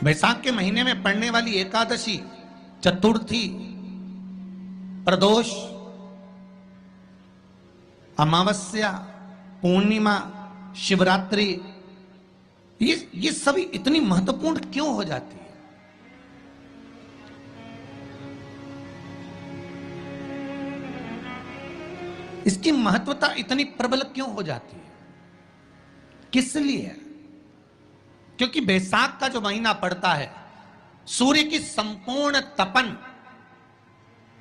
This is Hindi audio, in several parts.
बैसाख के महीने में पड़ने वाली एकादशी, चतुर्थी, प्रदोष, अमावस्या, पूर्णिमा, शिवरात्रि, ये सभी इतनी महत्वपूर्ण क्यों हो जाती है? इसकी महत्वता इतनी प्रबल क्यों हो जाती है? किस लिए? क्योंकि बैसाख का जो महीना पड़ता है, सूर्य की संपूर्ण तपन,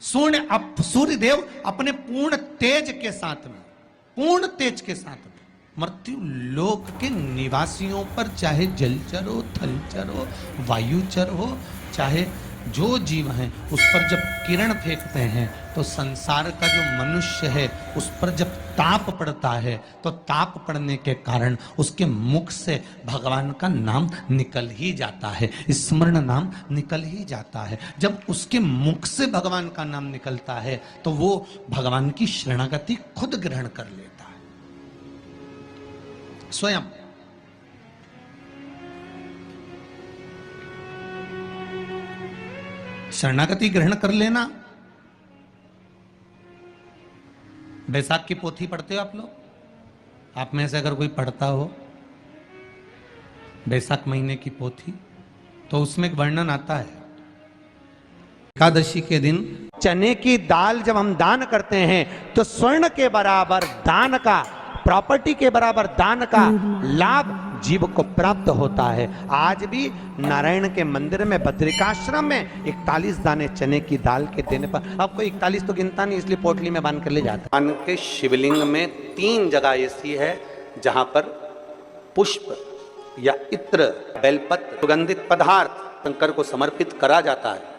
सूर्य देव अपने पूर्ण तेज के साथ में, पूर्ण तेज के साथ में मृत्यु लोक के निवासियों पर, चाहे जलचर हो, थलचर हो, वायुचर हो, चाहे जो जीव हैं, उस पर जब किरण फेंकते हैं तो संसार का जो मनुष्य है उस पर जब ताप पड़ता है तो ताप पड़ने के कारण उसके मुख से भगवान का नाम निकल ही जाता है, स्मरण नाम निकल ही जाता है। जब उसके मुख से भगवान का नाम निकलता है तो वो भगवान की शरणागति खुद ग्रहण कर लेता है स्वयं। शरणागति ग्रहण कर लेना। बैसाख की पोथी पढ़ते हो आप लोग? आप में से अगर कोई पढ़ता हो बैसाख महीने की पोथी, तो उसमें एक वर्णन आता है, एकादशी के दिन चने की दाल जब हम दान करते हैं तो स्वर्ण के बराबर दान का, प्रॉपर्टी के बराबर दान का लाभ जीव को प्राप्त होता है। आज भी नारायण के मंदिर में, बद्रिकाश्रम में 41 दाने चने की दाल के देने पर, अब कोई 41 तो गिनता नहीं, इसलिए पोटली में बांध कर ले जाता। भगवान के शिवलिंग में 3 जगह ऐसी है जहां पर पुष्प या इत्र, बेलपत्र, सुगंधित पदार्थ शंकर को समर्पित करा जाता है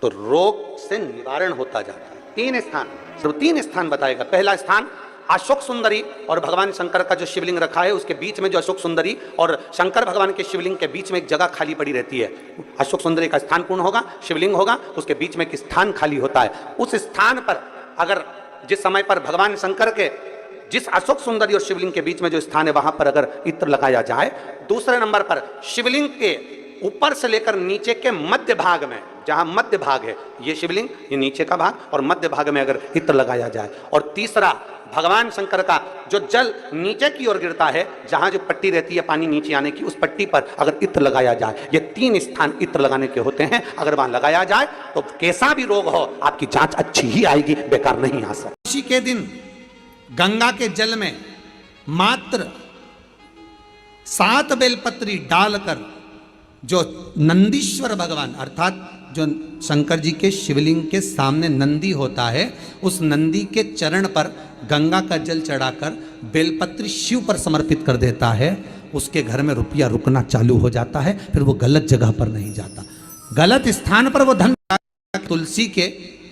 तो रोग से निवारण होता जाता है। 3 स्थान, सिर्फ 3 स्थान बताएगा। पहला स्थान अशोक सुंदरी, और भगवान शंकर का जो शिवलिंग रखा है उसके बीच में जो अशोक सुंदरी और शंकर भगवान के शिवलिंग के बीच में एक जगह खाली पड़ी रहती है। अशोक सुंदरी का स्थान पूर्ण होगा, शिवलिंग होगा, उसके बीच में एक स्थान खाली होता है। उस स्थान पर अगर जिस समय पर भगवान शंकर के जिस अशोक सुंदरी और शिवलिंग के बीच में जो स्थान है वहां पर अगर इत्र लगाया जाए, दूसरे नंबर पर शिवलिंग के ऊपर से लेकर नीचे के मध्य भाग में, जहां मध्य भाग है ये शिवलिंग, ये नीचे का भाग, और मध्य भाग में अगर इत्र लगाया जाए, और तीसरा भगवान शंकर का जो जल नीचे की ओर गिरता है, जहां जो पट्टी रहती है पानी नीचे आने की, उस पट्टी पर अगर इत्र लगाया जाए, ये 3 स्थान इत्र लगाने के होते हैं। अगर वहां लगाया जाए तो कैसा भी रोग हो आपकी जांच अच्छी ही आएगी, बेकार नहीं आ सकती। इसी के दिन गंगा के जल में मात्र 7 बेलपत्री डालकर जो नंदीश्वर भगवान, अर्थात जो शंकर जी के शिवलिंग के सामने नंदी होता है, उस नंदी के चरण पर गंगा का जल चढ़ाकर बेलपत्री शिव पर समर्पित कर देता है, उसके घर में रुपया रुकना चालू हो जाता है। फिर वो गलत जगह पर नहीं जाता, गलत स्थान पर वो धन। तुलसी के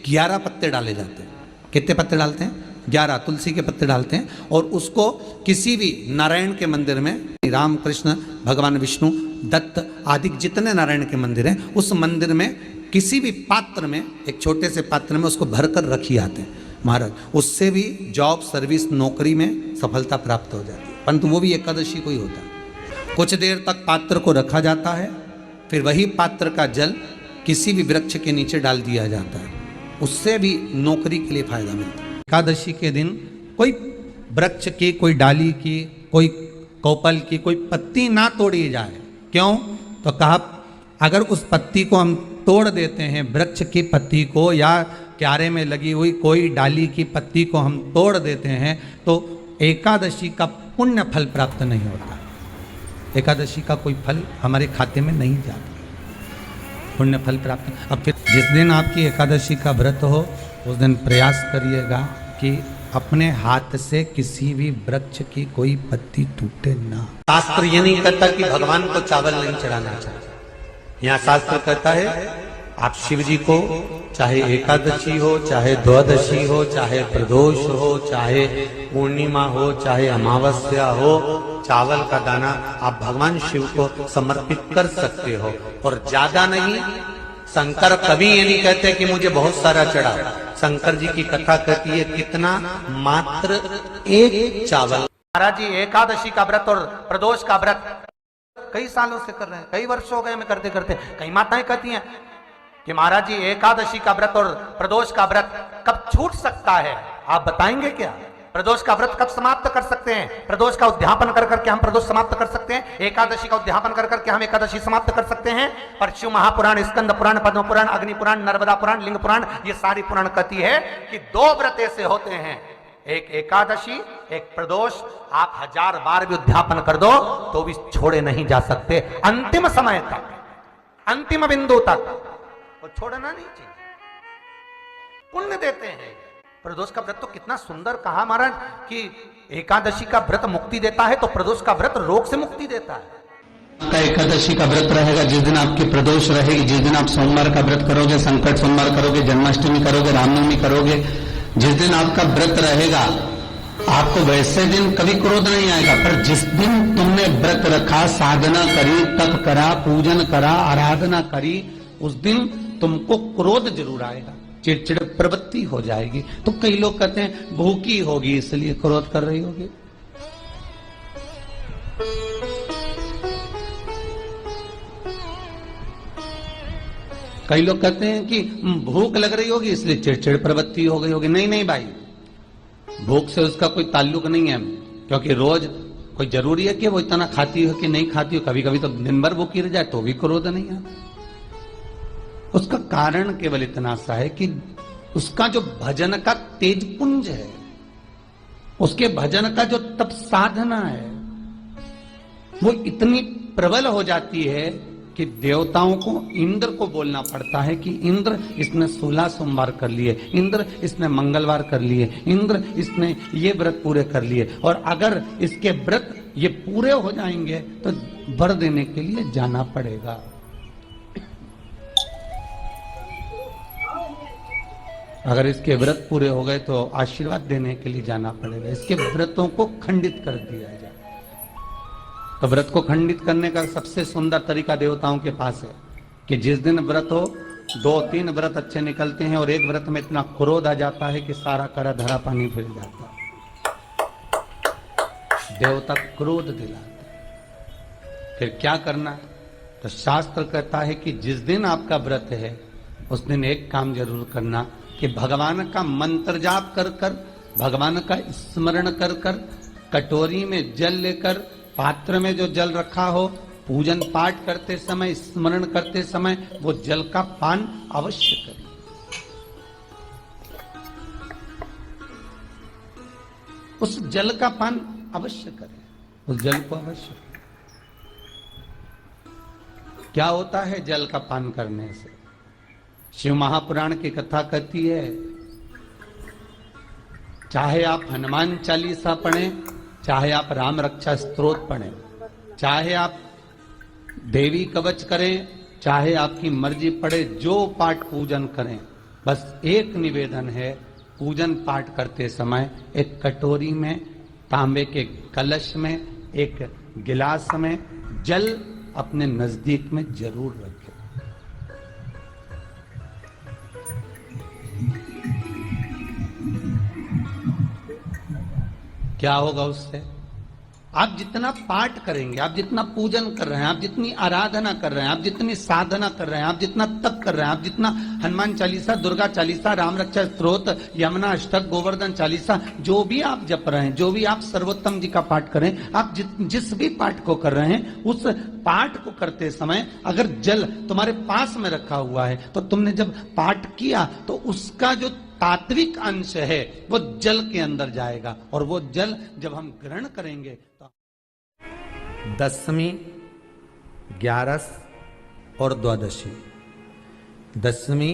11 पत्ते डाले जाते हैं। कितने पत्ते डालते हैं? 11 तुलसी के पत्ते डालते हैं, और उसको किसी भी नारायण के मंदिर में, राम कृष्ण, भगवान विष्णु, दत्त आदि जितने नारायण के मंदिर हैं, उस मंदिर में किसी भी पात्र में, एक छोटे से पात्र में उसको भरकर रखी आते हैं महाराज। उससे भी जॉब, सर्विस, नौकरी में सफलता प्राप्त हो जाती है। परंतु वो भी एकादशी को ही होता है। कुछ देर तक पात्र को रखा जाता है, फिर वही पात्र का जल किसी भी वृक्ष के नीचे डाल दिया जाता है, उससे भी नौकरी के लिए फायदा मिलता है। एकादशी के दिन कोई वृक्ष की, कोई डाली की, कोई कोपल की कोई पत्ती ना तोड़ी जाए। क्यों? तो कहा अगर उस पत्ती को हम तोड़ देते हैं, वृक्ष की पत्ती को या क्यारे में लगी हुई कोई डाली की पत्ती को हम तोड़ देते हैं तो एकादशी का पुण्य फल प्राप्त नहीं होता। एकादशी का कोई फल हमारे खाते में नहीं जाता, पुण्य फल प्राप्त। अब फिर जिस दिन आपकी एकादशी का व्रत हो उस दिन प्रयास करिएगा कि अपने हाथ से किसी भी वृक्ष की कोई पत्ती टूटे ना। शास्त्र ये नहीं कहता कि भगवान को चावल नहीं चढ़ाना चाहिए। यहाँ शास्त्र कहता है आप शिव जी को, चाहे एकादशी हो, चाहे द्वादशी हो, चाहे प्रदोष हो, चाहे पूर्णिमा हो, चाहे अमावस्या हो, चावल का दाना आप भगवान शिव को समर्पित कर सकते हो, और ज्यादा नहीं। शंकर कभी ये नहीं कहते कि मुझे बहुत सारा चढ़ा। शंकर जी की कथा कहती है कितना, मात्र 1 चावल। महाराज जी एकादशी का व्रत और प्रदोष का व्रत कई सालों से कर रहे हैं, कई वर्ष हो गए हमें करते करते। कई माताएं कहती हैं कि महाराज जी एकादशी का व्रत और प्रदोष का व्रत कब छूट सकता है, आप बताएंगे क्या? प्रदोष का व्रत कब समाप्त कर सकते हैं? प्रदोष का उद्यापन कर करके हम प्रदोष समाप्त कर सकते हैं, एकादशी का उद्यापन कर करके हम एकादशी समाप्त कर सकते हैं। पर शिव महापुराण, स्कंद पुराण, पद्म पुराण, अग्नि पुराण, नर्मदा पुराण, लिंग पुराण, ये सारी पुराण कहती है कि 2 व्रत ऐसे होते हैं, एक एकादशी, एक प्रदोष। आप 1000 बार भी उद्यापन कर दो तो भी छोड़े नहीं जा सकते, अंतिम समय तक, अंतिम बिंदु तक वो छोड़ना नहीं चाहिए। पुण्य देते हैं। प्रदोष का व्रत तो कितना सुंदर कहा महाराज कि एकादशी का व्रत मुक्ति देता है, तो प्रदोष का व्रत रोग से मुक्ति देता है। का एकादशी का व्रत रहेगा, जिस दिन आपकी प्रदोष रहेगी, जिस दिन आप सोमवार का व्रत करोगे, संकट सोमवार करोगे, जन्माष्टमी करोगे, रामनवमी करोगे, जिस दिन आपका व्रत रहेगा, आपको वैसे दिन कभी क्रोध नहीं आएगा। पर जिस दिन तुमने व्रत रखा, साधना करी, तप करा, पूजन करा, आराधना करी, उस दिन तुमको क्रोध जरूर आएगा, चिड़चिड़ प्रवृत्ति हो जाएगी। तो कई लोग कहते हैं भूखी होगी इसलिए क्रोध कर रही होगी। कई लोग कहते हैं कि भूख लग रही होगी इसलिए चिड़चिड़ प्रवृत्ति हो गई होगी। नहीं नहीं भाई, भूख से उसका कोई ताल्लुक नहीं है, क्योंकि रोज कोई जरूरी है कि वो इतना खाती हो कि नहीं खाती हो। कभी कभी तो दिन भर भूखी रह जाए तो भी क्रोध नहीं आता। उसका कारण केवल इतना सा है कि उसका जो भजन का तेज पुंज है, उसके भजन का जो तप साधना है, वो इतनी प्रबल हो जाती है कि देवताओं को, इंद्र को बोलना पड़ता है कि इंद्र इसने 16 सोमवार कर लिए, इंद्र इसने मंगलवार कर लिए, इंद्र इसने ये व्रत पूरे कर लिए, और अगर इसके व्रत ये पूरे हो जाएंगे तो वर देने के लिए जाना पड़ेगा। अगर इसके व्रत पूरे हो गए तो आशीर्वाद देने के लिए जाना पड़ेगा। इसके व्रतों को खंडित कर दिया जाए। तो व्रत को खंडित करने का सबसे सुंदर तरीका देवताओं के पास है कि जिस दिन व्रत हो, 2-3 व्रत अच्छे निकलते हैं और एक व्रत में इतना क्रोध आ जाता है कि सारा करा धरा पानी फिर जाता है। देवता क्रोध दिलाते। फिर क्या करना? तो शास्त्र कहता है कि जिस दिन आपका व्रत है उस दिन एक काम जरूर करना कि भगवान का मंत्र जाप कर कर, भगवान का स्मरण कर कर, कटोरी में जल लेकर, पात्र में जो जल रखा हो, पूजन पाठ करते समय, स्मरण करते समय वो जल का पान अवश्य करें। उस जल का पान अवश्य करें, उस जल को अवश्य करें। क्या होता है जल का पान करने से? शिव महापुराण की कथा कहती है, चाहे आप हनुमान चालीसा पढ़ें, चाहे आप राम रक्षा स्तोत्र पढ़ें, चाहे आप देवी कवच करें, चाहे आपकी मर्जी पड़े, जो पाठ पूजन करें, बस एक निवेदन है, पूजन पाठ करते समय एक कटोरी में, तांबे के कलश में, एक गिलास में जल अपने नजदीक में जरूर रखें। क्या होगा उससे? आप जितना पाठ करेंगे, आप जितना पूजन कर रहे हैं, आप जितनी आराधना कर रहे हैं, आप जितनी साधना कर रहे हैं, आप जितना तप कर रहे हैं, आप जितना हनुमान चालीसा, दुर्गा चालीसा, राम रक्षा स्तोत्र, यमुना अष्टक, गोवर्धन चालीसा, जो भी आप जप रहे हैं, जो भी आप सर्वोत्तम जी का पाठ करें, आप जिस भी पाठ को कर रहे हैं, उस पाठ को करते समय अगर जल तुम्हारे पास में रखा हुआ है तो तुमने जब पाठ किया तो उसका जो तात्विक अंश है वो जल के अंदर जाएगा, और वो जल जब हम ग्रहण करेंगे तो दशमी, 11 और द्वादशी, दशमी,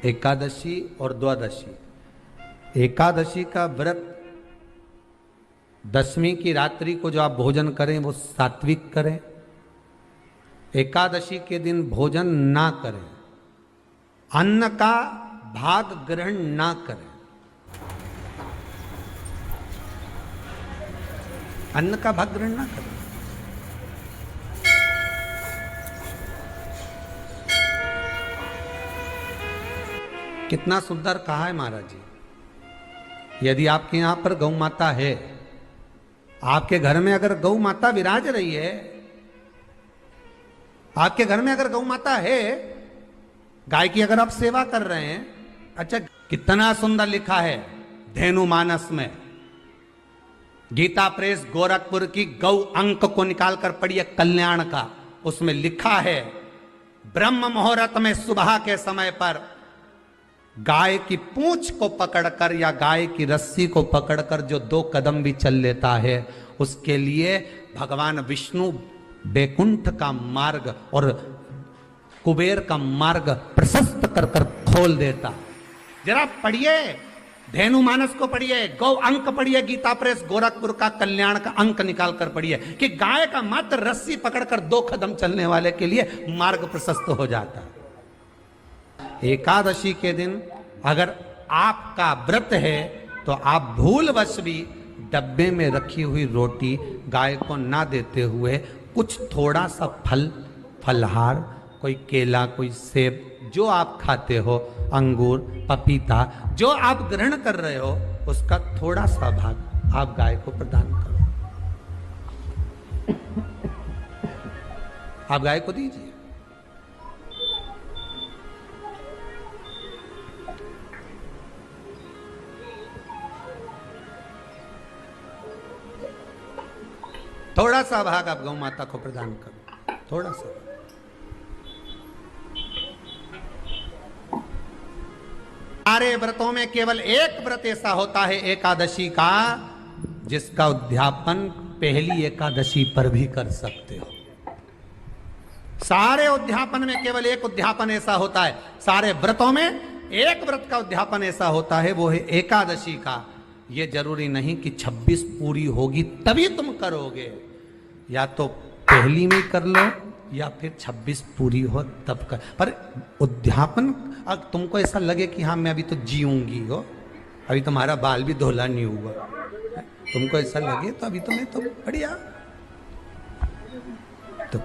एकादशी और द्वादशी। एकादशी का व्रत, दशमी की रात्रि को जो आप भोजन करें वो सात्विक करें, एकादशी के दिन भोजन ना करें, अन्न का भाग ग्रहण ना करें, अन्न का भाग ग्रहण ना करें। कितना सुंदर कहा है महाराज जी। यदि आपके यहां पर गौ माता है, आपके घर में अगर गौ माता विराज रही है आपके घर में अगर गौ माता है, गाय की अगर आप सेवा कर रहे हैं, अच्छा कितना सुंदर लिखा है धेनु मानस में, गीता प्रेस गोरखपुर की गौ अंक को निकालकर पढ़िए कल्याण का, उसमें लिखा है ब्रह्म मुहूर्त में सुबह के समय पर गाय की पूंछ को पकड़कर या गाय की रस्सी को पकड़कर जो 2 कदम भी चल लेता है, उसके लिए भगवान विष्णु बैकुंठ का मार्ग और कुबेर का मार्ग प्रशस्त कर कर खोल देता। जरा पढ़िए धेनु मानस को पढ़िए, गौ अंक पढ़िए, गीता प्रेस गोरखपुर का कल्याण का अंक निकाल कर पढ़िए कि गाय का मात्र रस्सी पकड़कर 2 कदम चलने वाले के लिए मार्ग प्रशस्त हो जाता है। एकादशी के दिन अगर आपका व्रत है तो आप भूलवश भी डब्बे में रखी हुई रोटी गाय को ना देते हुए कुछ थोड़ा सा फलहार, कोई केला, कोई सेब, जो आप खाते हो, अंगूर, पपीता, जो आप ग्रहण कर रहे हो, उसका थोड़ा सा भाग आप गाय को प्रदान करो, आप गाय को दीजिए। थोड़ा सा भाग आप गौ माता को प्रदान करो, थोड़ा सा। सारे व्रतों में केवल एक व्रत ऐसा होता है एकादशी का, जिसका उद्यापन पहली एकादशी पर भी कर सकते हो। सारे उद्यापन में केवल एक उद्यापन ऐसा होता है, सारे व्रतों में एक व्रत का उद्यापन ऐसा होता है, वो है एकादशी का। ये जरूरी नहीं कि 26 पूरी होगी तभी तुम करोगे, या तो पहली में कर लो या फिर 26 पूरी हो तब कर। पर उद्यापन अगर तुमको ऐसा लगे कि हाँ मैं अभी तो जीऊंगी हो, अभी तुम्हारा बाल भी धोला नहीं हुआ, तुमको ऐसा लगे तो अभी तो मैं तो बढ़िया, तो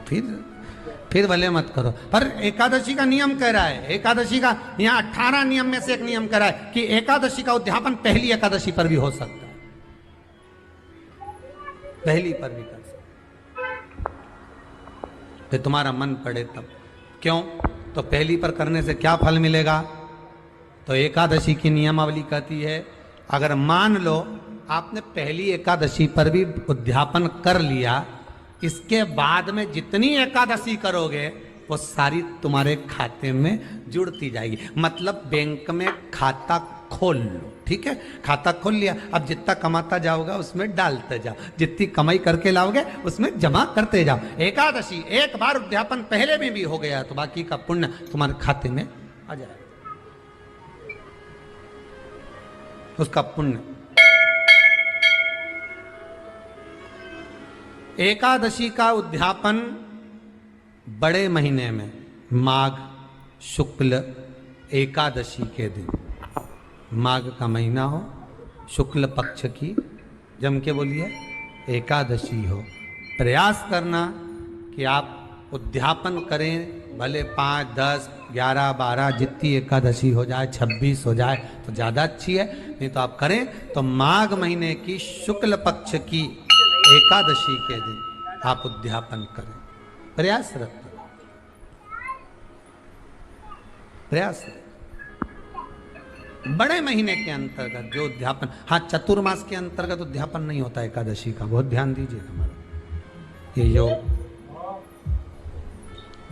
फिर भले मत करो। पर एकादशी का नियम कह रहा है, एकादशी का यहाँ 18 नियम में से एक नियम कह रहा है कि एकादशी का उद्यापन पहली एकादशी पर भी हो सकता है, पहली पर भी कर सकते, फिर तुम्हारा मन पड़े तब। क्यों? तो पहली पर करने से क्या फल मिलेगा? तो एकादशी की नियमावली कहती है, अगर मान लो आपने पहली एकादशी पर भी उद्यापन कर लिया, इसके बाद में जितनी एकादशी करोगे वो सारी तुम्हारे खाते में जुड़ती जाएगी। मतलब बैंक में खाता खोल लो, ठीक है, खाता खोल लिया, अब जितना कमाता जाओगा उसमें डालते जाओ, जितनी कमाई करके लाओगे उसमें जमा करते जाओ। एकादशी एक बार उद्यापन पहले में भी हो गया तो बाकी का पुण्य तुम्हारे खाते में आ जाएगा, उसका पुण्य। एकादशी का उद्यापन बड़े महीने में माघ शुक्ल एकादशी के दिन, माघ का महीना हो, शुक्ल पक्ष की, जम के बोलिए एकादशी हो, प्रयास करना कि आप उद्यापन करें, भले 5, 10, 11, 12 जितनी एकादशी हो जाए, 26 हो जाए तो ज़्यादा अच्छी है, नहीं तो आप करें तो माघ महीने की शुक्ल पक्ष की एकादशी के दिन आप उद्यापन करें, प्रयासरत करें, प्रयास। बड़े महीने के अंतर्गत जो उद्यापन, हाँ चतुर्मास के अंतर्गत उद्यापन नहीं होता एकादशी का, बहुत ध्यान दीजिए हमारा। ये जो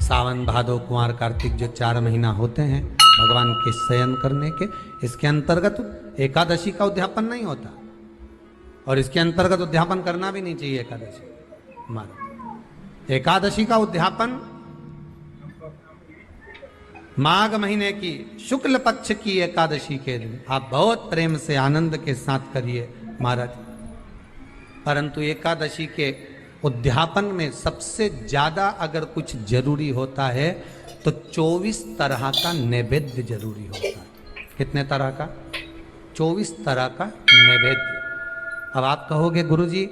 सावन भादो कुंवर कार्तिक जो 4 महीना होते हैं भगवान के शयन करने के, इसके अंतर्गत एकादशी का उद्यापन नहीं होता, और इसके अंतर्गत उद्यापन करना भी नहीं चाहिए एकादशी हमारा। एकादशी का उद्यापन माघ महीने की शुक्ल पक्ष की एकादशी के दिन आप बहुत प्रेम से आनंद के साथ करिए महाराज। परंतु एकादशी के उद्यापन में सबसे ज्यादा अगर कुछ जरूरी होता है तो 24 तरह का नैवेद्य जरूरी होता है। कितने तरह का? 24 तरह का नैवेद्य। अब आप कहोगे गुरुजी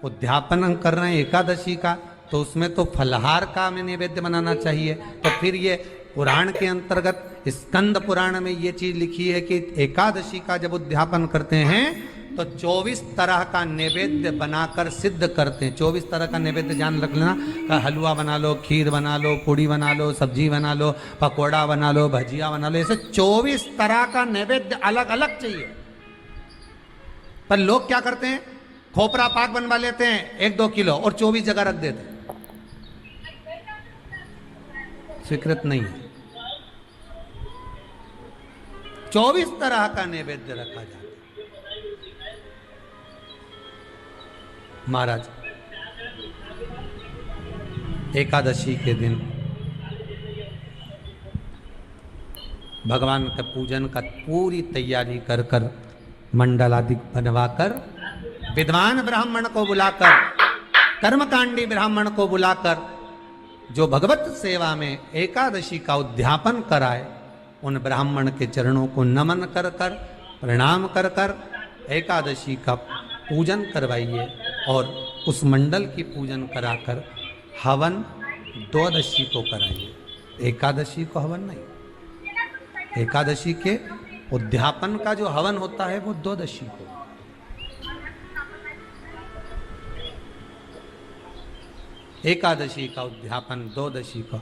उद्यापन हम कर रहे हैं एकादशी का, तो उसमें तो फलहार का हमें नैवेद्य बनाना चाहिए। तो फिर ये पुराण के अंतर्गत स्कंद पुराण में ये चीज लिखी है कि एकादशी का जब उद्यापन करते हैं तो 24 तरह का नैवेद्य बनाकर सिद्ध करते हैं। 24 तरह का नैवेद्य जान रख लेना, का हलवा बना लो, खीर बना लो, पूड़ी बना लो, सब्जी बना लो, पकोड़ा बना लो, भजिया बना लो, ऐसे 24 तरह का नैवेद्य अलग अलग चाहिए। पर लोग क्या करते हैं, खोपरा पाक बनवा लेते हैं 1-2 किलो और 24 जगह रख देते हैं। स्वीकृत नहीं है। 24 तरह का नैवेद्य रखा जाता है। महाराज एकादशी के दिन भगवान का पूजन का पूरी तैयारी कर कर मंडल आदि बनवाकर विद्वान ब्राह्मण को बुलाकर, कर्मकांडी ब्राह्मण को बुलाकर जो भगवत सेवा में एकादशी का उद्यापन कराए, उन ब्राह्मण के चरणों को नमन कर कर, प्रणाम कर कर एकादशी का पूजन करवाइए और उस मंडल की पूजन कराकर हवन द्वादशी को कराइए। एकादशी को हवन नहीं, एकादशी के उद्यापन का जो हवन होता है वो द्वादशी को। एकादशी का उद्यापन द्वादशी को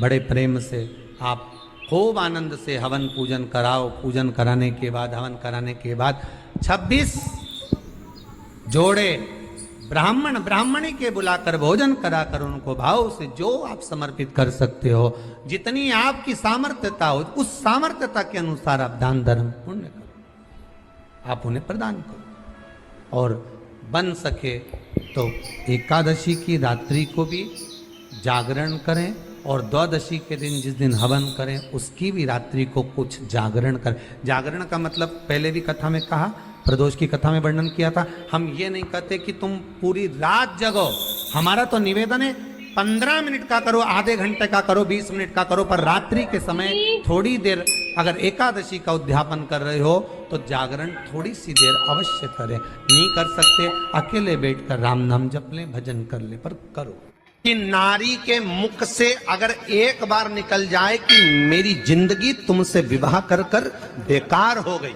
बड़े प्रेम से आप खूब आनंद से हवन पूजन कराओ। पूजन कराने के बाद, हवन कराने के बाद 26 जोड़े ब्राह्मण ब्राह्मणी के बुलाकर भोजन कराकर उनको भाव से जो आप समर्पित कर सकते हो, जितनी आपकी सामर्थ्यता हो, उस सामर्थ्यता के अनुसार आप दान धर्म पुण्य करो, आप उन्हें प्रदान करो। और बन सके तो एकादशी की रात्रि को भी जागरण करें और द्वादशी के दिन जिस दिन हवन करें उसकी भी रात्रि को कुछ जागरण करें। जागरण का मतलब पहले भी कथा में कहा, प्रदोष की कथा में वर्णन किया था। हम ये नहीं कहते कि तुम पूरी रात जगो, हमारा तो निवेदन है 15 मिनट का करो, आधे घंटे का करो, 20 मिनट का करो, पर रात्रि के समय थोड़ी देर अगर एकादशी का उद्यापन कर रहे हो तो जागरण थोड़ी सी देर अवश्य करें। नहीं कर सकते अकेले बैठकर राम नाम जप लें, भजन कर ले, पर करो। कि नारी के मुख से अगर एक बार निकल जाए कि मेरी जिंदगी तुमसे विवाह कर कर बेकार हो गई,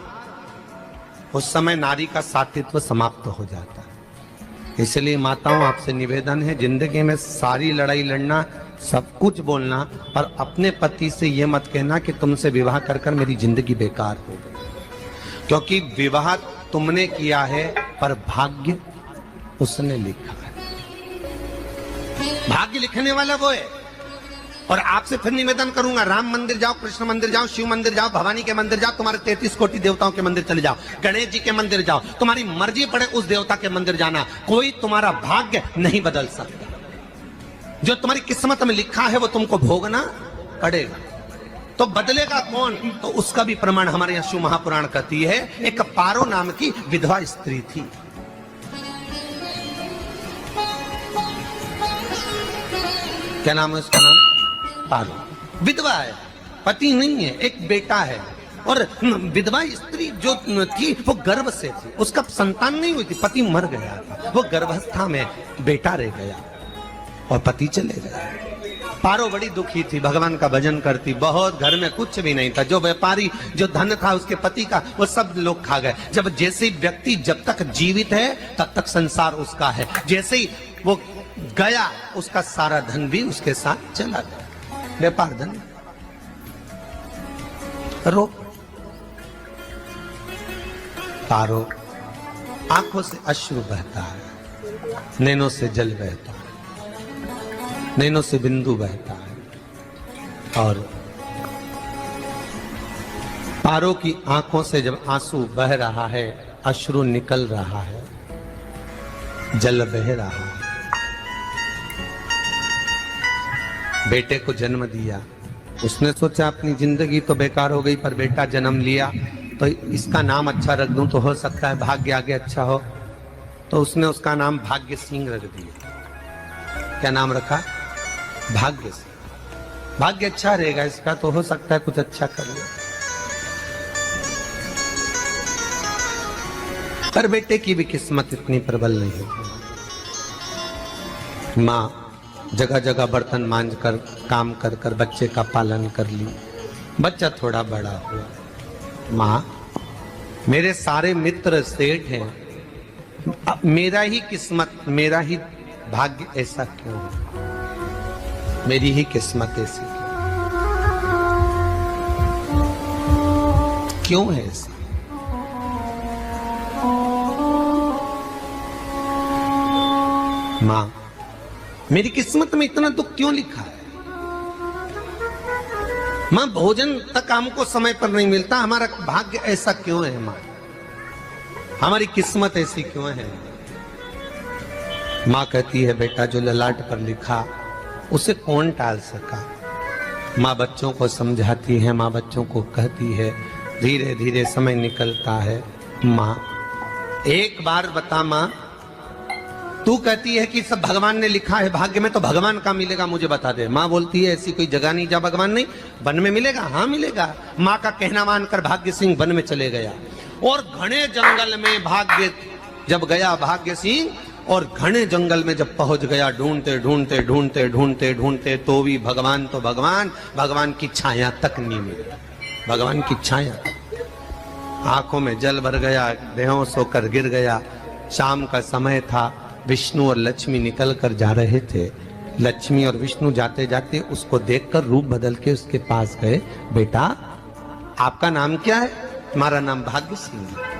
उस समय नारी का साथित्व समाप्त हो जाता है। इसलिए माताओं आपसे निवेदन है, जिंदगी में सारी लड़ाई लड़ना, सब कुछ बोलना, पर अपने पति से यह मत कहना कि तुमसे विवाह कर कर मेरी जिंदगी बेकार हो गई, क्योंकि विवाह तुमने किया है पर भाग्य उसने लिखा है। भाग्य लिखने वाला वो है। और आपसे फिर निवेदन करूंगा, राम मंदिर जाओ, कृष्ण मंदिर जाओ, शिव मंदिर जाओ, भवानी के मंदिर जाओ, तुम्हारे 33 कोटि देवताओं के मंदिर चले जाओ, गणेश जी के मंदिर जाओ, तुम्हारी मर्जी पड़े उस देवता के मंदिर जाना, कोई तुम्हारा भाग्य नहीं बदल सकता। जो तुम्हारी किस्मत में लिखा है वो तुमको भोगना पड़ेगा। तो बदलेगा कौन? तो उसका भी प्रमाण हमारे यहाँ शिव महापुराण कहती है। एक पारो नाम की विधवा स्त्री थी। क्या नाम है उसका? नाम पारो। विधवा है, पति नहीं है, एक बेटा है। और विधवा स्त्री जो थी वो गर्भ से थी, उसका संतान नहीं हुई थी, पति मर गया था, वो गर्भावस्था में बेटा रह गया और पति चले गए। पारो बड़ी दुखी थी, भगवान का भजन करती बहुत, घर में कुछ भी नहीं था। जो व्यापारी जो धन था उसके पति का वो सब लोग खा गए। जब जैसे व्यक्ति जब तक जीवित है तब तक संसार उसका है, जैसे ही वो गया उसका सारा धन भी उसके साथ चला गया। व्यापार धन रो। पारो आंखों से अश्रु बहता है, नैनों से जल बहता है, नैनों से बिंदु बहता है। और पारो की आंखों से जब आंसू बह रहा है, अश्रु निकल रहा है, जल बह रहा है। बेटे को जन्म दिया, उसने सोचा अपनी जिंदगी तो बेकार हो गई, पर बेटा जन्म लिया तो इसका नाम अच्छा रख दूं तो हो सकता है भाग्य आगे अच्छा हो। तो उसने उसका नाम भाग्य सिंह रख दिया। क्या नाम रखा? भाग्य सिंह। भाग्य अच्छा रहेगा इसका, तो हो सकता है कुछ अच्छा कर ले। पर बेटे की भी किस्मत इतनी प्रबल नहीं है। माँ जगह जगह बर्तन मांझ कर काम कर कर बच्चे का पालन कर ली। बच्चा थोड़ा बड़ा हुआ, माँ मेरे सारे मित्र सेठ हैं, अब मेरा ही किस्मत, मेरा ही भाग्य ऐसा क्यों है? मेरी ही किस्मत ऐसी क्यों है ऐसा? मां, मेरी किस्मत में इतना दुख क्यों लिखा है? मां, भोजन तक हमको समय पर नहीं मिलता, हमारा भाग्य ऐसा क्यों है? मां, हमारी किस्मत ऐसी क्यों है? मां कहती है, बेटा जो ललाट पर लिखा उसे कौन टाल सका? मां बच्चों को समझाती है, मां बच्चों को कहती है, धीरे धीरे समय निकलता है। मां, एक बार बता मां, तू कहती है कि सब भगवान ने लिखा है भाग्य में, तो भगवान कहाँ मिलेगा मुझे बता दे। मां बोलती है, ऐसी कोई जगह नहीं जहां भगवान नहीं। वन में मिलेगा? हाँ मिलेगा। मां का कहना मानकर भाग्य सिंह वन में चले गया और घने जंगल में भाग्य जब गया भाग्य सिंह, और घने जंगल में जब पहुंच गया, ढूंढते ढूंढते ढूंढते ढूंढते ढूंढते तो भी भगवान, तो भगवान की छाया तक नहीं मिली। भगवान की छाया, आंखों में जल भर गया, बेहोश होकर गिर गया। शाम का समय था, विष्णु और लक्ष्मी निकल कर जा रहे थे। लक्ष्मी और विष्णु जाते जाते उसको देखकर रूप बदल के उसके पास गए। बेटा, आपका नाम क्या है? हमारा नाम भाग्य सिंह है।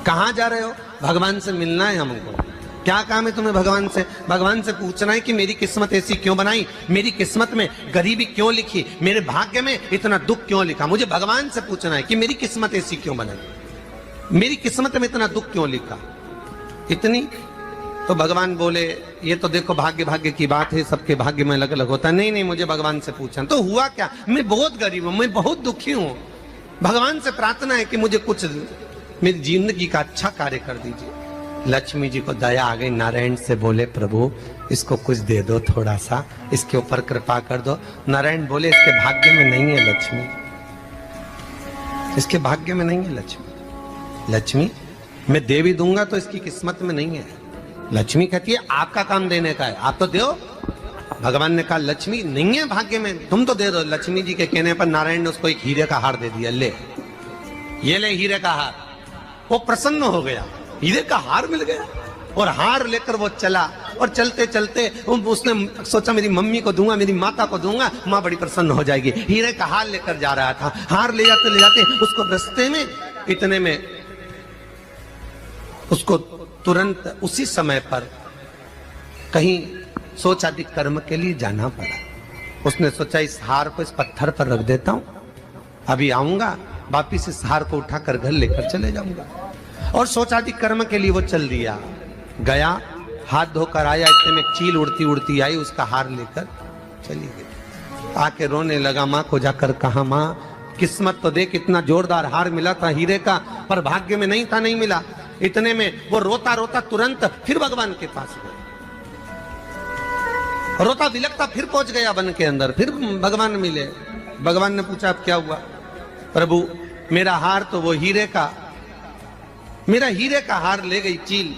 कहाँ जा रहे हो? भगवान से मिलना है हमको। क्या काम है तुम्हें भगवान से? भगवान से पूछना है कि मेरी किस्मत ऐसी क्यों बनाई, मेरी किस्मत में गरीबी क्यों लिखी, मेरे भाग्य में इतना दुख क्यों लिखा। मुझे भगवान से पूछना है कि मेरी किस्मत ऐसी क्यों बनाई, मेरी किस्मत में इतना दुख क्यों लिखा। इतनी तो भगवान बोले, ये तो देखो भाग्य भाग्य की बात है, सबके भाग्य में अलग अलग होता है। नहीं नहीं, मुझे भगवान से पूछना। तो हुआ क्या? मैं बहुत गरीब हूं, मैं बहुत दुखी हूं, भगवान से प्रार्थना है कि मुझे कुछ मेरी जिंदगी का अच्छा कार्य कर दीजिए। लक्ष्मी जी को दया आ गई, नारायण से बोले, प्रभु इसको कुछ दे दो, थोड़ा सा इसके ऊपर कृपा कर दो। नारायण बोले, इसके भाग्य में नहीं है लक्ष्मी, इसके भाग्य में नहीं है लक्ष्मी। लक्ष्मी मैं दे भी दूंगा तो इसकी किस्मत में नहीं है। लक्ष्मी कहती है, आपका काम देने का है, आप तो दो। भगवान ने कहा, लक्ष्मी नहीं है भाग्य में, तुम तो दे दो। लक्ष्मी जी के कहने पर नारायण ने उसको एक हीरे का हार दे दिया। ले, ये ले हीरे का हार। वो प्रसन्न हो गया, हीरे का हार मिल गया। और हार लेकर वो चला, और चलते चलते उसने सोचा मेरी मम्मी को दूंगा, मेरी माता को दूंगा, माँ बड़ी प्रसन्न हो जाएगी। हीरे का हार लेकर जा रहा था। हार ले जाते उसको रास्ते में, इतने में उसको तुरंत उसी समय पर कहीं सोचाधिक कर्म के लिए जाना पड़ा। उसने सोचा, इस हार को इस पत्थर पर रख देता हूं, अभी आऊंगा वापिस इस हार को उठाकर घर लेकर चले जाऊंगा। और सोचाधिक कर्म के लिए वो चल दिया। गया, हाथ धोकर आया, इतने में चील उड़ती उड़ती आई, उसका हार लेकर चली गई। आके रोने लगा। माँ को जाकर कहा, माँ किस्मत तो देख, इतना जोरदार हार मिला था हीरे का, पर भाग्य में नहीं था, नहीं मिला। इतने में वो रोता रोता तुरंत फिर भगवान के पास गया। रोता बिलखता फिर पहुंच गया वन के अंदर, फिर भगवान मिले। भगवान ने पूछा, अब क्या हुआ? प्रभु मेरा हार तो वो हीरे का, मेरा हीरे का हार ले गई चील।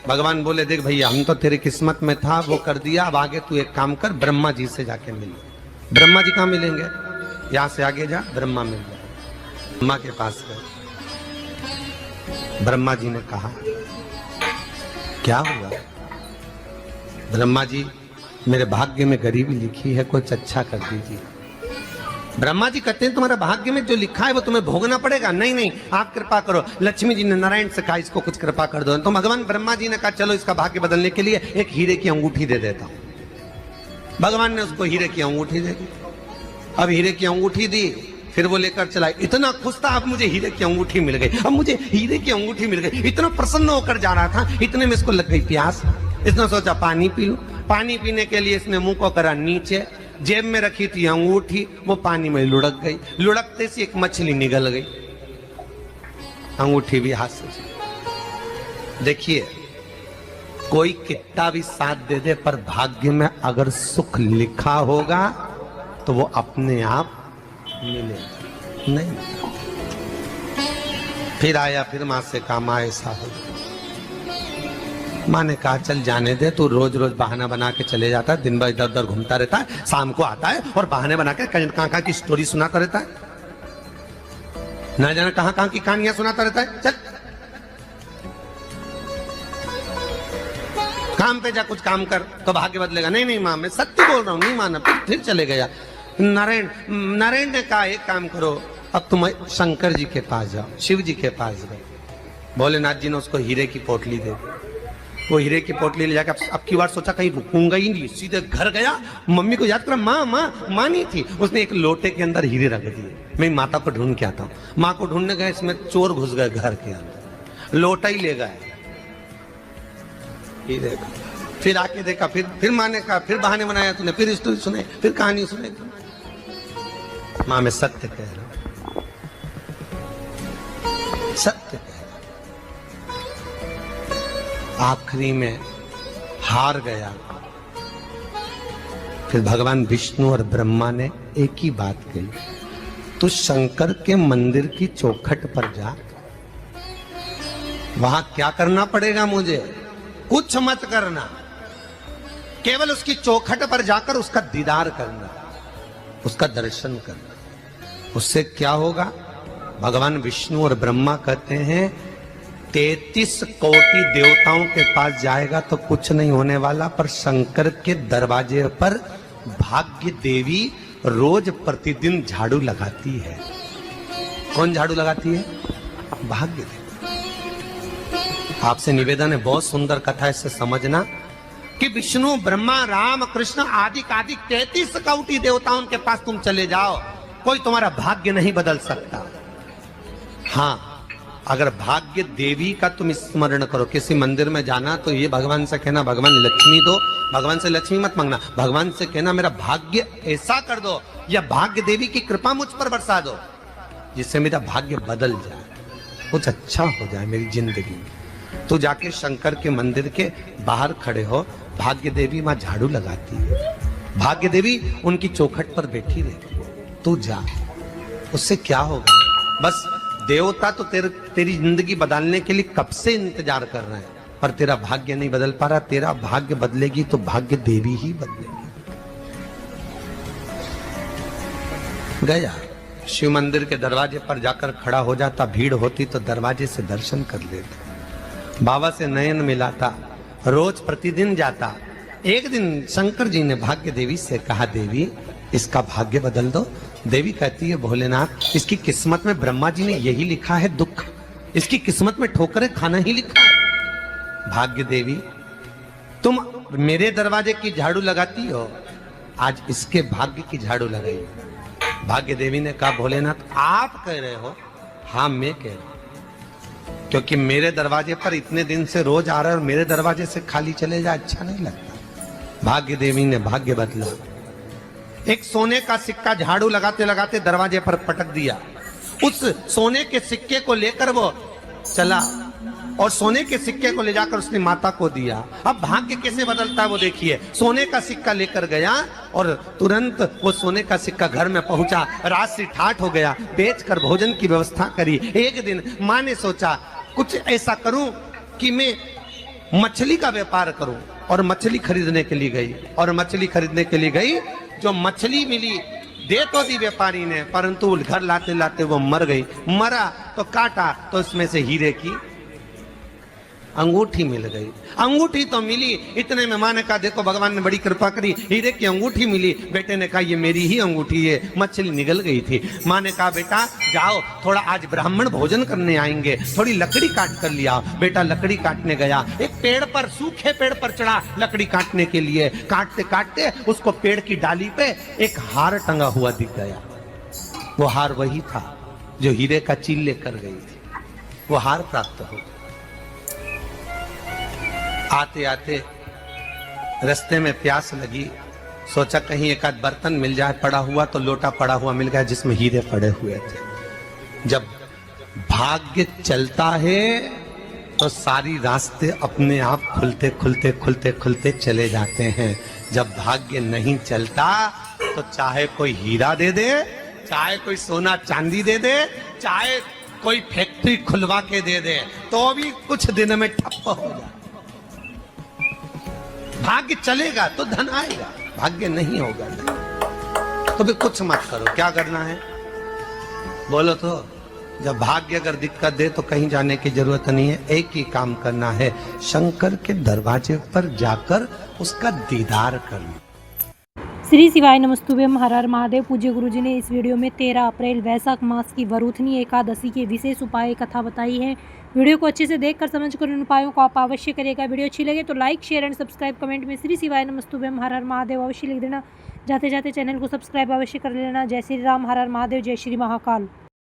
भगवान बोले, देख भैया, हम तो तेरी किस्मत में था, वो कर दिया, अब आगे तू एक काम कर, ब्रह्मा जी से जाके मिल। ब्रह्मा जी कहाँ मिलेंगे? यहां से आगे जा, ब्रह्मा मिल जाए। ब्रह्मा के पास गए। ब्रह्मा जी ने कहा, क्या हुआ? ब्रह्मा जी, मेरे भाग्य में गरीबी लिखी है, कुछ अच्छा कर दीजिए। ब्रह्मा जी कहते हैं, तुम्हारा भाग्य में जो लिखा है वो तुम्हें भोगना पड़ेगा। नहीं नहीं, आप कृपा करो। लक्ष्मी जी ने नारायण से कहा, इसको कुछ कृपा कर दो। तो भगवान ब्रह्मा जी ने कहा, चलो इसका भाग्य बदलने के लिए एक हीरे की अंगूठी दे देता हूं। भगवान ने उसको हीरे की अंगूठी दे दी। अब हीरे की अंगूठी दी, फिर वो लेकर चला। इतना खुश था, अब मुझे हीरे की अंगूठी मिल गई, अब मुझे हीरे की अंगूठी मिल गई। इतना प्रसन्न होकर जा रहा था, इतने में इसको लग गई प्यास। इसने सोचा पानी पी लूं। पानी पीने के लिए इसने मुंह को करा नीचे, जेब में रखी थी अंगूठी, वो पानी में लुढ़क गई। लुढ़कते से एक मछली निगल गई, अंगूठी भी हाथ से। देखिए, कोई कितना भी साथ दे दे, पर भाग्य में अगर सुख लिखा होगा तो वो अपने आप मिलेगा नहीं। फिर आया, फिर मां से कहा, मां ऐसा हो। मां ने कहा, चल जाने दे, तू रोज रोज बहाना बना के चले जाता है, दिन भर इधर उधर घूमता रहता है, शाम को आता है और बहाने बना के कहाँ की स्टोरी सुनाता रहता है। ना जाने कहां कहां की कहानियां सुनाता रहता है। चल काम पे जा, कुछ काम कर तो भाग्य बदलेगा। नहीं नहीं मां, मैं सत्य बोल रहा हूं, नहीं माना। फिर चले गया। नारायण ने कहा एक काम करो, अब तुम शंकर जी के पास जाओ। शिव जी के पास गए। भोलेनाथ जी ने उसको हीरे की पोटली दे दी। वो हीरे की पोटली ले जाकर अब की बार सोचा कहीं रुकूंगा ही नहीं, सीधे घर गया। मम्मी को याद करा, माँ नहीं थी। उसने एक लोटे के अंदर हीरे रख दिए। मैं माता को ढूंढ के आता हूँ। माँ को ढूंढने गए, इसमें चोर घुस गए घर के अंदर, लोटा ही ले गए। फिर आके देखा, फिर माँ ने कहा, फिर बहाने बनाया तूने, फिर स्टोरी सुने, फिर कहानी सुने। माँ मैं सत्य कह रहा हूं, सत्य कह रहा हूं। आखिरी में हार गया। फिर भगवान विष्णु और ब्रह्मा ने एक ही बात कही, तू शंकर के मंदिर की चौखट पर जा। वहां क्या करना पड़ेगा मुझे? कुछ मत करना, केवल उसकी चौखट पर जाकर उसका दीदार करना, उसका दर्शन करना। उससे क्या होगा? भगवान विष्णु और ब्रह्मा कहते हैं 33 कोटि देवताओं के पास जाएगा तो कुछ नहीं होने वाला, पर शंकर के दरवाजे पर भाग्य देवी रोज प्रतिदिन झाड़ू लगाती है। कौन झाड़ू लगाती है? भाग्य देवी। आपसे निवेदन है, बहुत सुंदर कथा है, इससे समझना कि विष्णु ब्रह्मा राम कृष्ण आदि 33 कोटि देवताओं के पास तुम चले जाओ, कोई तुम्हारा भाग्य नहीं बदल सकता। हाँ, अगर भाग्य देवी का तुम स्मरण करो, किसी मंदिर में जाना तो ये भगवान से कहना भगवान लक्ष्मी दो। भगवान से लक्ष्मी मत मांगना, भगवान से कहना मेरा भाग्य ऐसा कर दो, या भाग्य देवी की कृपा मुझ पर बरसा दो जिससे मेरा भाग्य बदल जाए, कुछ अच्छा हो जाए मेरी जिंदगी में। तो जाके शंकर के मंदिर के बाहर खड़े हो, भाग्य देवी मां झाड़ू लगाती है, भाग्य देवी उनकी चौखट पर बैठी रहती है। तू जा, उससे क्या होगा? बस देवता तो तेरी जिंदगी बदलने के लिए कब से इंतजार कर रहे हैं, पर तेरा भाग्य नहीं बदल पा रहा। तेरा भाग्य बदलेगी तो भाग्य देवी ही बदलेगी। गया, शिव मंदिर के दरवाजे पर जाकर खड़ा हो जाता, भीड़ होती तो दरवाजे से दर्शन कर लेता, बाबा से नयन मिलाता, रोज प्रतिदिन जाता। एक दिन शंकर जी ने भाग्य देवी से कहा, देवी इसका भाग्य बदल दो। देवी कहती है, भोलेनाथ इसकी किस्मत में ब्रह्मा जी ने यही लिखा है दुख, इसकी किस्मत में ठोकरें खाना ही लिखा है। भाग्य देवी तुम मेरे दरवाजे की झाड़ू लगाती हो, आज इसके भाग्य की झाड़ू लगाई। भाग्य देवी ने कहा, भोलेनाथ आप कह रहे हो? हाँ मैं कह रहा हूं, क्योंकि मेरे दरवाजे पर इतने दिन से रोज आ रहा है और मेरे दरवाजे से खाली चले जा अच्छा नहीं लगता। भाग्य देवी ने भाग्य बदला। एक सोने का सिक्का झाड़ू लगाते लगाते दरवाजे पर पटक दिया। उस सोने के सिक्के को लेकर वो चला और सोने के सिक्के को ले जाकर उसने माता को दिया। अब भाग्य कैसे बदलता है वो देखिए। सोने का सिक्का लेकर गया और तुरंत वो सोने का सिक्का घर में पहुंचा। रात से ठाठ हो गया, बेचकर भोजन की व्यवस्था करी। एक दिन माँ ने सोचा कुछ ऐसा करूं कि मैं मछली का व्यापार करूं, और मछली खरीदने के लिए गई। और मछली खरीदने के लिए गई, जो मछली मिली दे तो दी व्यापारी ने, परंतु घर लाते लाते वो मर गई। मरा तो काटा तो इसमें से हीरे की अंगूठी मिल गई। अंगूठी तो मिली, इतने में माँ ने कहा देखो भगवान ने बड़ी कृपा करी, हीरे की अंगूठी मिली। बेटे ने कहा ये मेरी ही अंगूठी है। मछली निगल गई थी। माँ ने कहा बेटा जाओ, थोड़ा आज ब्राह्मण भोजन करने आएंगे, थोड़ी लकड़ी काट कर लिया। बेटा लकड़ी काटने गया, एक पेड़ पर, सूखे पेड़ पर चढ़ा लकड़ी काटने के लिए। काटते काटते उसको पेड़ की डाली पे एक हार टंगा हुआ दिख गया। वो हार वही था जो हीरे का चील लेकर गई थी। वो हार प्राप्त हो। आते आते रास्ते में प्यास लगी, सोचा कहीं एक आध बर्तन मिल जाए। पड़ा हुआ तो लोटा पड़ा हुआ मिल गया जिसमें हीरे पड़े हुए थे। जब भाग्य चलता है तो सारी रास्ते अपने आप खुलते खुलते खुलते खुलते चले जाते हैं। जब भाग्य नहीं चलता तो चाहे कोई हीरा दे दे, चाहे कोई सोना चांदी दे दे, चाहे कोई फैक्ट्री खुलवा के दे दे, तो भी कुछ दिन में ठप्प हो जाए। भाग्य चलेगा तो धन आएगा, भाग्य नहीं होगा नहीं। तो भी कुछ मत करो। क्या करना है बोलो तो? जब भाग्य अगर दिक्कत दे तो कहीं जाने की जरूरत नहीं है, एक ही काम करना है, शंकर के दरवाजे पर जाकर उसका दीदार करना। श्री शिवाय नमस्तुभ्यम, हर हर महादेव। पूज्य गुरुजी ने इस वीडियो में 13 अप्रैल वैशाख मास की वरूथनी एकादशी के विशेष उपाय कथा बताई है। वीडियो को अच्छे से देखकर समझकर उन उपायों को आप अवश्य करिएगा। वीडियो अच्छी लगे तो like, share and subscribe, comment में श्री शिवाय नमस्तुभ्यम, हर हर महादेव अवश्य लिख देना। जाते जाते चैनल को सब्सक्राइब अवश्य कर लेना। जय श्री राम, हर हर महादेव, जय श्री महाकाल।